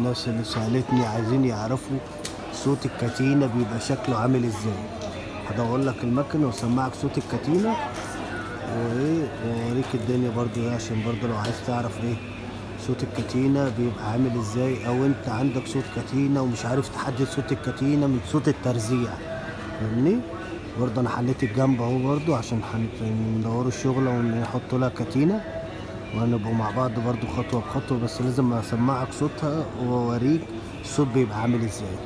الناس اللي سألتني عايزين يعرفوا صوت الكتينة بيبقى شكله عامل ازاي. هدور لك المكنة واسمعك صوت الكتينة وايه، واوريك الدنيا برضو ايه، عشان برضو لو عايز تعرف ايه صوت الكتينة بيبقى عامل ازاي، او انت عندك صوت كتينة ومش عارف تحدد صوت الكتينة من صوت الترزيع. فاهمني؟ برضه انا حليت الجنب اهو برضه عشان ندوروا الشغلة ونحط لها كتينة، وهنبقوا مع بعض برضه خطوة بخطوة، بس لازم اسمعك صوتها واوريك الصوت بيبقى عامل ازاي.